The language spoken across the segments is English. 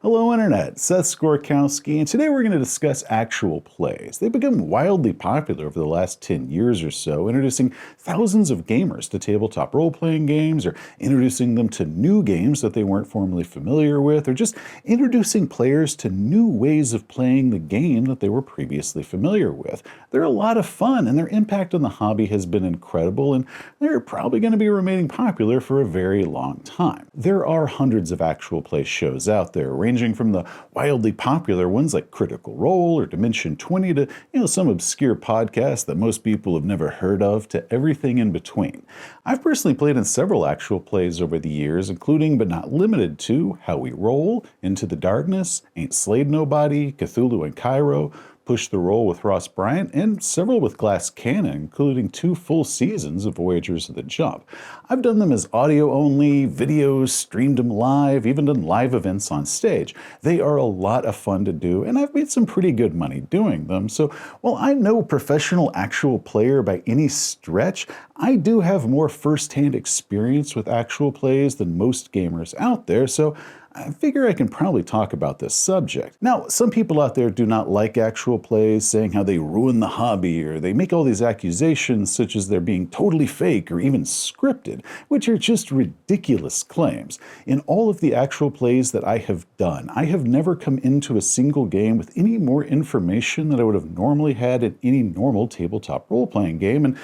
Hello Internet, Seth Skorkowski, and today we're going to discuss actual plays. They've become wildly popular over the last 10 years or so, introducing thousands of gamers to tabletop role-playing games, or introducing them to new games that they weren't formerly familiar with, or just introducing players to new ways of playing the game that they were previously familiar with. They're a lot of fun, and their impact on the hobby has been incredible, and they're probably going to be remaining popular for a very long time. There are hundreds of actual play shows out there, ranging from the wildly popular ones like Critical Role or Dimension 20 to, some obscure podcast that most people have never heard of, to everything in between. I've personally played in several actual plays over the years, including but not limited to How We Roll, Into the Darkness, Ain't Slayed Nobody, Cthulhu and Cairo, Push the Roll with Ross Bryant, and several with Glass Cannon, including 2 full seasons of Voyagers of the Jump. I've done them as audio only, videos, streamed them live, even done live events on stage. They are a lot of fun to do, and I've made some pretty good money doing them. So while I'm no professional actual player by any stretch, I do have more first-hand experience with actual plays than most gamers out there, so I figure I can probably talk about this subject. Now, some people out there do not like actual plays, saying how they ruin the hobby, or they make all these accusations such as they're being totally fake or even scripted, which are just ridiculous claims. In all of the actual plays that I have done, I have never come into a single game with any more information than I would have normally had in any normal tabletop role-playing game, and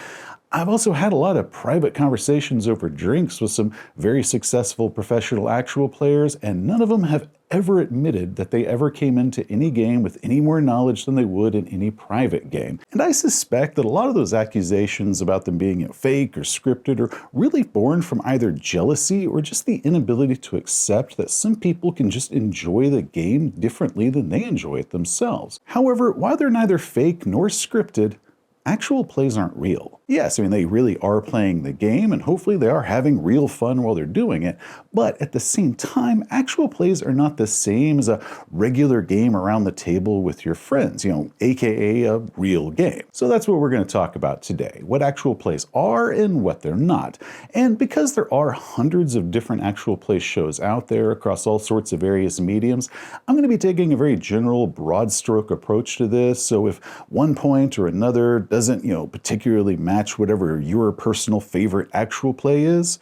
I've also had a lot of private conversations over drinks with some very successful professional actual players, and none of them have ever admitted that they ever came into any game with any more knowledge than they would in any private game. And I suspect that a lot of those accusations about them being fake or scripted are really born from either jealousy or just the inability to accept that some people can just enjoy the game differently than they enjoy it themselves. However, while they're neither fake nor scripted, actual plays aren't real. Yes, they really are playing the game, and hopefully they are having real fun while they're doing it, but at the same time, actual plays are not the same as a regular game around the table with your friends, aka a real game. So that's what we're going to talk about today, what actual plays are and what they're not. And because there are hundreds of different actual play shows out there across all sorts of various mediums, I'm going to be taking a very general, broad stroke approach to this, so if one point or another doesn't, particularly match whatever your personal favorite actual play is,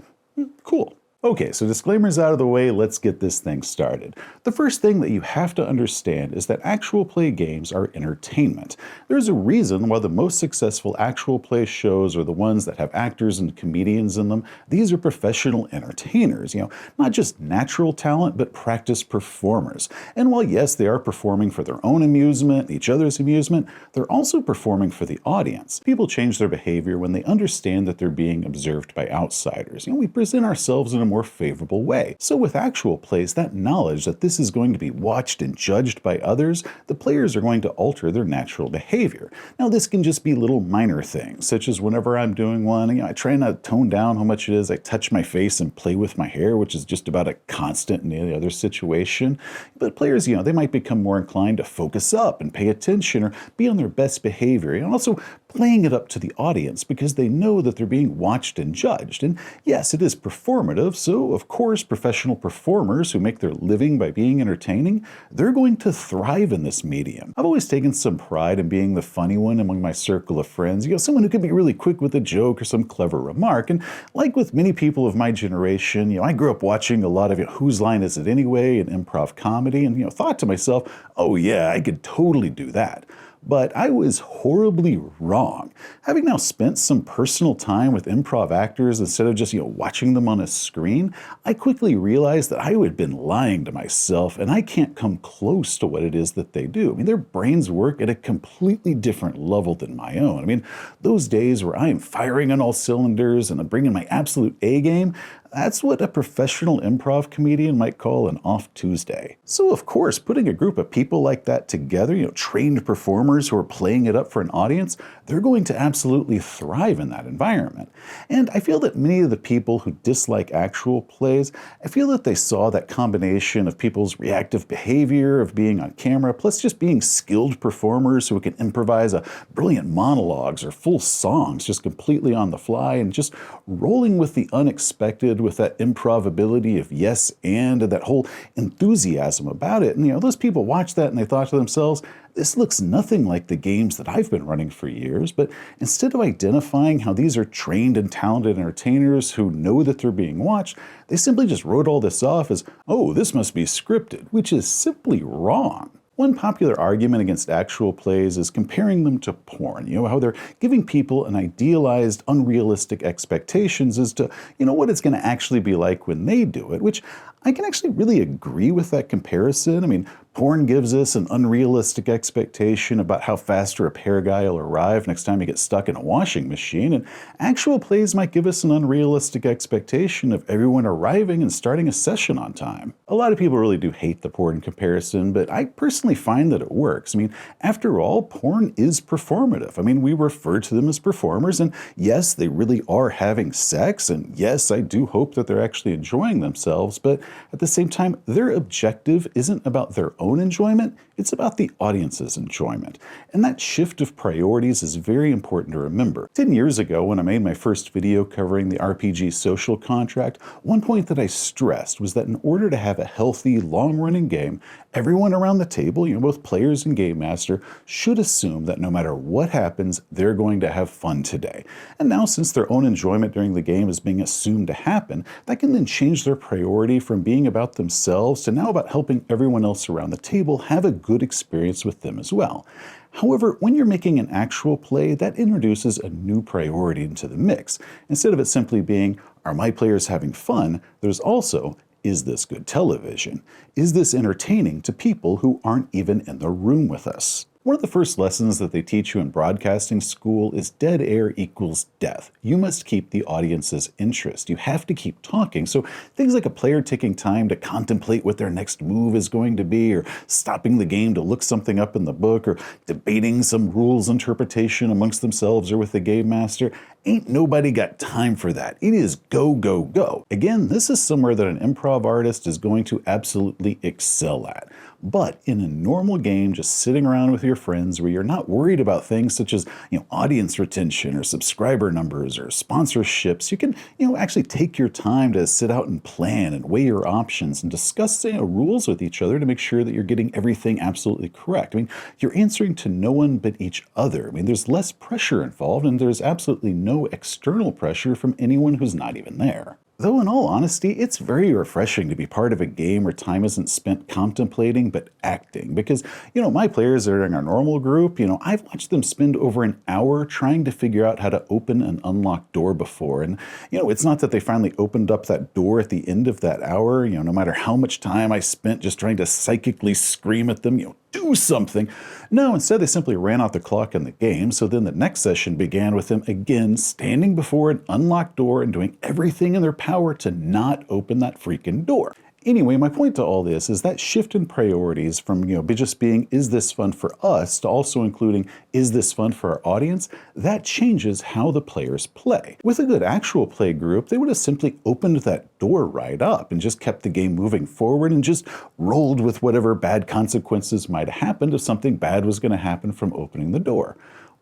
cool. Okay, so disclaimers out of the way, let's get this thing started. The first thing that you have to understand is that actual play games are entertainment. There's a reason why the most successful actual play shows are the ones that have actors and comedians in them. These are professional entertainers, not just natural talent, but practiced performers. And while yes, they are performing for their own amusement, each other's amusement, they're also performing for the audience. People change their behavior when they understand that they're being observed by outsiders. We present ourselves in a more favorable way. So with actual plays, that knowledge that this is going to be watched and judged by others, the players are going to alter their natural behavior. Now this can just be little minor things, such as whenever I'm doing one, I try not to tone down how much it is I touch my face and play with my hair, which is just about a constant in any other situation. But players, they might become more inclined to focus up and pay attention or be on their best behavior, and also playing it up to the audience because they know that they're being watched and judged. And yes, it is performative, so of course professional performers who make their living by being entertaining, they're going to thrive in this medium. I've always taken some pride in being the funny one among my circle of friends, someone who can be really quick with a joke or some clever remark. And like with many people of my generation, I grew up watching a lot of Whose Line Is It Anyway and improv comedy, and thought to myself, oh yeah, I could totally do that. But I was horribly wrong. Having now spent some personal time with improv actors instead of just watching them on a screen, I quickly realized that I had been lying to myself, and I can't come close to what it is that they do. Their brains work at a completely different level than my own. Those days where I am firing on all cylinders and I'm bringing my absolute A game, that's what a professional improv comedian might call an off Tuesday. So of course, putting a group of people like that together, trained performers who are playing it up for an audience, they're going to absolutely thrive in that environment. And I feel that many of the people who dislike actual plays, I feel that they saw that combination of people's reactive behavior, of being on camera, plus just being skilled performers who can improvise brilliant monologues or full songs just completely on the fly, and just rolling with the unexpected with that improbability of yes and that whole enthusiasm about it. And those people watched that and they thought to themselves, this looks nothing like the games that I've been running for years. But instead of identifying how these are trained and talented entertainers who know that they're being watched, they simply just wrote all this off as, oh, this must be scripted, which is simply wrong. One popular argument against actual plays is comparing them to porn, how they're giving people an idealized, unrealistic expectations as to, what it's going to actually be like when they do it, which I can actually really agree with that comparison. I mean, porn gives us an unrealistic expectation about how fast a repair guy will arrive next time you get stuck in a washing machine, and actual plays might give us an unrealistic expectation of everyone arriving and starting a session on time. A lot of people really do hate the porn comparison, but I personally find that it works. I mean, after all, porn is performative. I mean, we refer to them as performers, and yes, they really are having sex, and yes, I do hope that they're actually enjoying themselves, but at the same time, their objective isn't about their own enjoyment, it's about the audience's enjoyment. And that shift of priorities is very important to remember. 10 years ago, when I made my first video covering the RPG social contract, one point that I stressed was that in order to have a healthy, long-running game, everyone around the table, both players and game master, should assume that no matter what happens, they're going to have fun today. And now, since their own enjoyment during the game is being assumed to happen, that can then change their priority from being about themselves to now about helping everyone else around the table have a good experience with them as well. However, when you're making an actual play, that introduces a new priority into the mix. Instead of it simply being, are my players having fun, there's also, is this good television? Is this entertaining to people who aren't even in the room with us? One of the first lessons that they teach you in broadcasting school is dead air equals death. You must keep the audience's interest. You have to keep talking. So things like a player taking time to contemplate what their next move is going to be, or stopping the game to look something up in the book, or debating some rules interpretation amongst themselves or with the game master, ain't nobody got time for that. It is go, go, go. Again, this is somewhere that an improv artist is going to absolutely excel at. But in a normal game, just sitting around with your friends where you're not worried about things such as, audience retention or subscriber numbers or sponsorships, you can, actually take your time to sit out and plan and weigh your options and discuss, rules with each other to make sure that you're getting everything absolutely correct. I mean, you're answering to no one but each other. I mean, there's less pressure involved, and there's absolutely no external pressure from anyone who's not even there. Though in all honesty, it's very refreshing to be part of a game where time isn't spent contemplating but acting. Because, my players are in our normal group, I've watched them spend over an hour trying to figure out how to open an unlocked door before. And, it's not that they finally opened up that door at the end of that hour, no matter how much time I spent just trying to psychically scream at them, do something. No, instead they simply ran out the clock in the game, so then the next session began with them again standing before an unlocked door and doing everything in their power to not open that freaking door. Anyway, my point to all this is that shift in priorities from, just being, is this fun for us, to also including, is this fun for our audience, that changes how the players play. With a good actual play group, they would have simply opened that door right up and just kept the game moving forward and just rolled with whatever bad consequences might have happened if something bad was going to happen from opening the door.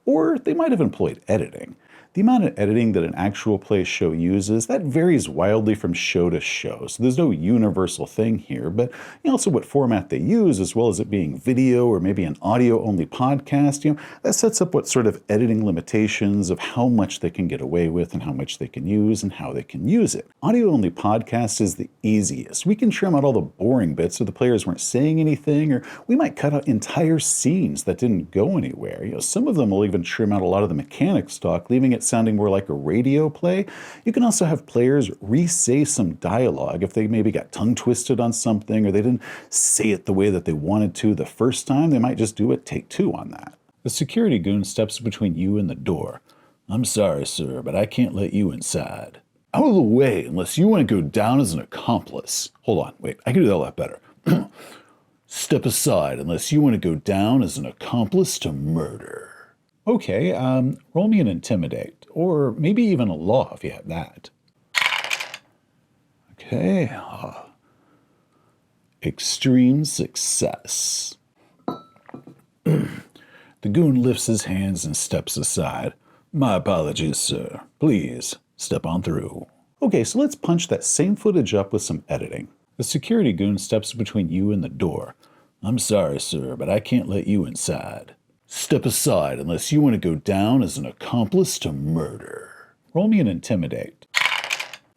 Or they might have employed editing. The amount of editing that an actual play show uses, that varies wildly from show to show. So there's no universal thing here, but also what format they use, as well as it being video or maybe an audio-only podcast, that sets up what sort of editing limitations of how much they can get away with and how much they can use and how they can use it. Audio-only podcast is the easiest. We can trim out all the boring bits so the players weren't saying anything, or we might cut out entire scenes that didn't go anywhere. Some of them will even trim out a lot of the mechanics talk, leaving it sounding more like a radio play. You can also have players re-say some dialogue if they maybe got tongue-twisted on something or they didn't say it the way that they wanted to the first time. They might just do a take two on that. The security goon steps between you and the door. I'm sorry, sir, but I can't let you inside. Out of the way, unless you want to go down as an accomplice. Hold on, wait, I can do that a lot better. Step aside unless you want to go down as an accomplice to murder. Okay, roll me an intimidate, or maybe even a law if you have that. Okay, extreme success. The goon lifts his hands and steps aside. My apologies, sir. Please, step on through. Okay, so let's punch that same footage up with some editing. The security goon steps between you and the door. I'm sorry, sir, but I can't let you inside. Step aside unless you want to go down as an accomplice to murder. Roll me an intimidate.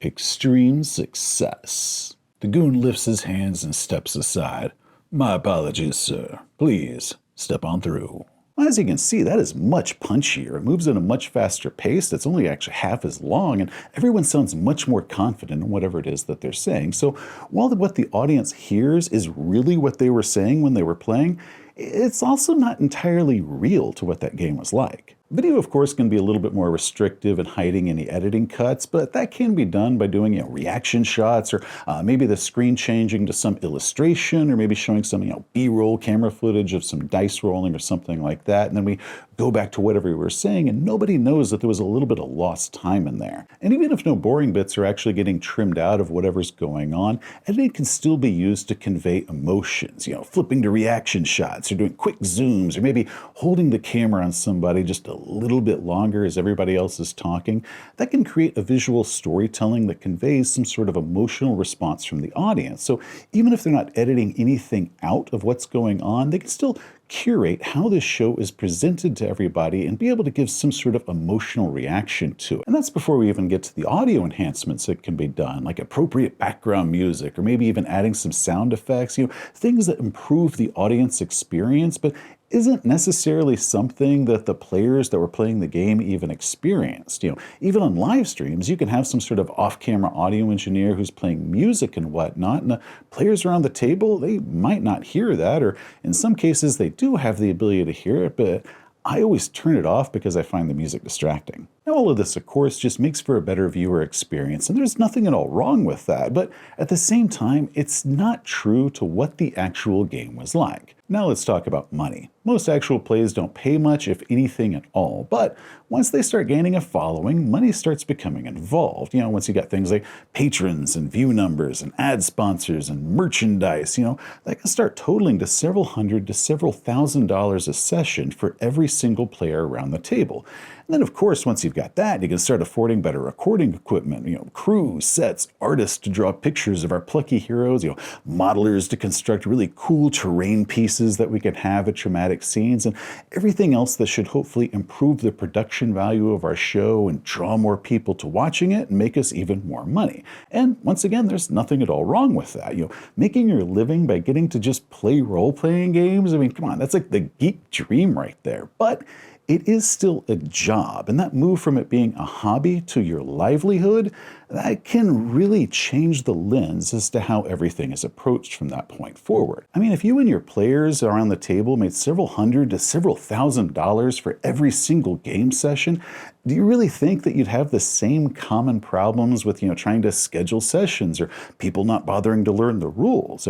Extreme success. The goon lifts his hands and steps aside. My apologies, sir. Please, step on through. As you can see, that is much punchier. It moves at a much faster pace that's only actually half as long, and everyone sounds much more confident in whatever it is that they're saying. So while what the audience hears is really what they were saying when they were playing, it's also not entirely real to what that game was like. Video, of course, can be a little bit more restrictive in hiding any editing cuts, but that can be done by doing reaction shots, or maybe the screen changing to some illustration, or maybe showing some B-roll camera footage of some dice rolling or something like that, and then we go back to whatever we were saying, and nobody knows that there was a little bit of lost time in there. And even if no boring bits are actually getting trimmed out of whatever's going on, editing can still be used to convey emotions, flipping to reaction shots, or doing quick zooms, or maybe holding the camera on somebody just a little bit longer as everybody else is talking. That can create a visual storytelling that conveys some sort of emotional response from the audience. So even if they're not editing anything out of what's going on, they can still curate how this show is presented to everybody and be able to give some sort of emotional reaction to it. And that's before we even get to the audio enhancements that can be done, like appropriate background music, or maybe even adding some sound effects, things that improve the audience experience, but isn't necessarily something that the players that were playing the game even experienced. Even on live streams, you can have some sort of off-camera audio engineer who's playing music and whatnot, and the players around the table, they might not hear that, or in some cases they do have the ability to hear it, but I always turn it off because I find the music distracting. Now, all of this, of course, just makes for a better viewer experience, and there's nothing at all wrong with that, but at the same time, it's not true to what the actual game was like. Now let's talk about money. Most actual plays don't pay much, if anything at all, but once they start gaining a following, money starts becoming involved. Once you got things like patrons and view numbers and ad sponsors and merchandise, that can start totaling to several hundred to several $1,000s a session for every single player around the table. And then, of course, once you've got that, you can start affording better recording equipment, crews, sets, artists to draw pictures of our plucky heroes, modelers to construct really cool terrain pieces that we can have at dramatic scenes, and everything else that should hopefully improve the production value of our show and draw more people to watching it and make us even more money. And once again, there's nothing at all wrong with that. Making your living by getting to just play role-playing games, come on, that's like the geek dream right there. But it is still a job, and that move from it being a hobby to your livelihood, that can really change the lens as to how everything is approached from that point forward. If you and your players around the table made several hundred to several $1,000s for every single game session, do you really think that you'd have the same common problems with, trying to schedule sessions or people not bothering to learn the rules?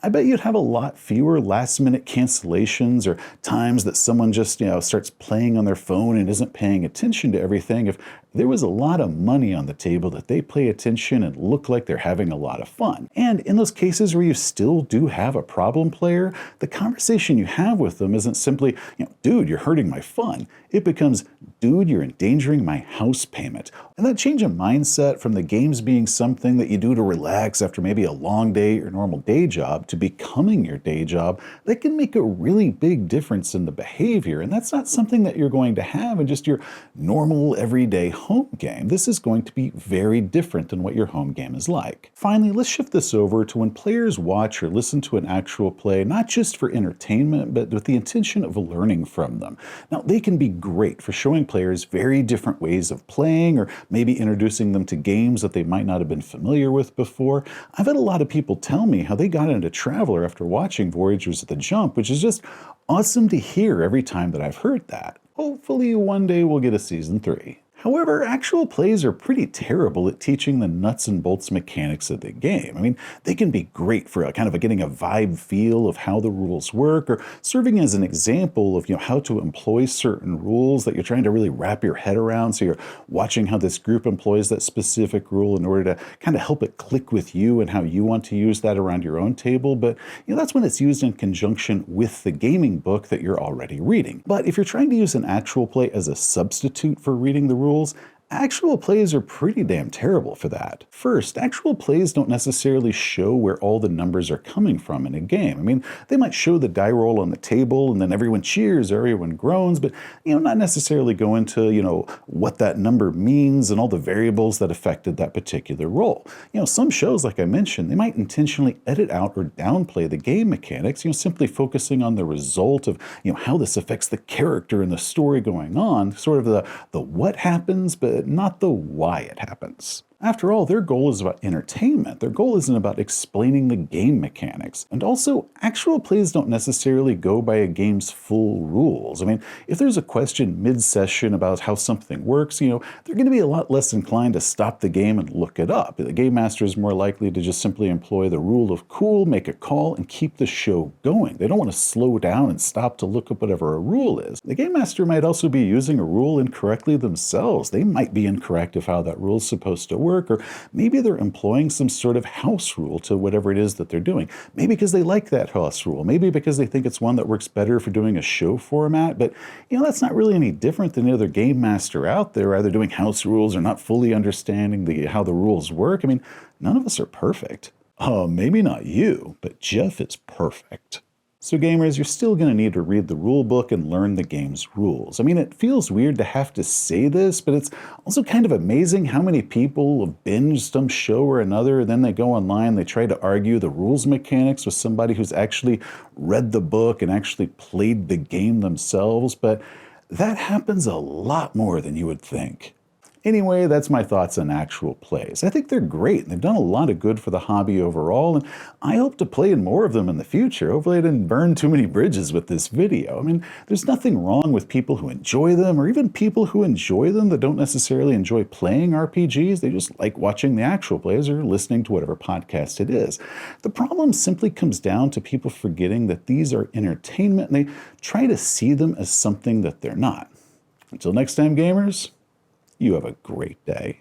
I bet you'd have a lot fewer last-minute cancellations or times that someone just, starts playing on their phone and isn't paying attention to everything if there was a lot of money on the table that they pay attention and look like they're having a lot of fun. And in those cases where you still do have a problem player, the conversation you have with them isn't simply, dude, you're hurting my fun. It becomes, dude, you're endangering my house payment. And that change of mindset from the games being something that you do to relax after maybe a long day or normal day job to becoming your day job, that can make a really big difference in the behavior. And that's not something that you're going to have in just your normal everyday home game. This is going to be very different than what your home game is like. Finally, let's shift this over to when players watch or listen to an actual play, not just for entertainment, but with the intention of learning from them. Now, they can be great for showing players very different ways of playing, or maybe introducing them to games that they might not have been familiar with before. I've had a lot of people tell me how they got into Traveler after watching Voyagers at the Jump, which is just awesome to hear every time that I've heard that. Hopefully one day we'll get a season 3. However, actual plays are pretty terrible at teaching the nuts and bolts mechanics of the game. They can be great for getting a vibe feel of how the rules work, or serving as an example of how to employ certain rules that you're trying to really wrap your head around. So you're watching how this group employs that specific rule in order to help it click with you and how you want to use that around your own table. But that's when it's used in conjunction with the gaming book that you're already reading. But if you're trying to use an actual play as a substitute for reading the rules, Actual plays are pretty damn terrible for that. First, actual plays don't necessarily show where all the numbers are coming from in a game. I mean, they might show the die roll on the table and then everyone cheers or everyone groans, but not necessarily go into, what that number means and all the variables that affected that particular roll. Some shows, like I mentioned, they might intentionally edit out or downplay the game mechanics, simply focusing on the result of, how this affects the character and the story going on, sort of the what happens, but not the why it happens. After all, their goal is about entertainment. Their goal isn't about explaining the game mechanics. And also, actual plays don't necessarily go by a game's full rules. I mean, if there's a question mid-session about how something works, they're going to be a lot less inclined to stop the game and look it up. The game master is more likely to just simply employ the rule of cool, make a call, and keep the show going. They don't want to slow down and stop to look up whatever a rule is. The game master might also be using a rule incorrectly themselves. They might be incorrect of how that rule is supposed to work, or maybe they're employing some sort of house rule to whatever it is that they're doing. Maybe because they like that house rule. Maybe because they think it's one that works better for doing a show format. But, that's not really any different than any other game master out there, either doing house rules or not fully understanding how the rules work. I mean, none of us are perfect. Maybe not you, but Jeff is perfect. So gamers, you're still going to need to read the rule book and learn the game's rules. I mean, it feels weird to have to say this, but it's also kind of amazing how many people have binged some show or another, and then they go online, they try to argue the rules mechanics with somebody who's actually read the book and actually played the game themselves, but that happens a lot more than you would think. Anyway, that's my thoughts on actual plays. I think they're great, and they've done a lot of good for the hobby overall, and I hope to play in more of them in the future. Hopefully I didn't burn too many bridges with this video. I mean, there's nothing wrong with people who enjoy them, or even people who enjoy them that don't necessarily enjoy playing RPGs. They just like watching the actual plays or listening to whatever podcast it is. The problem simply comes down to people forgetting that these are entertainment, and they try to see them as something that they're not. Until next time, gamers, you have a great day.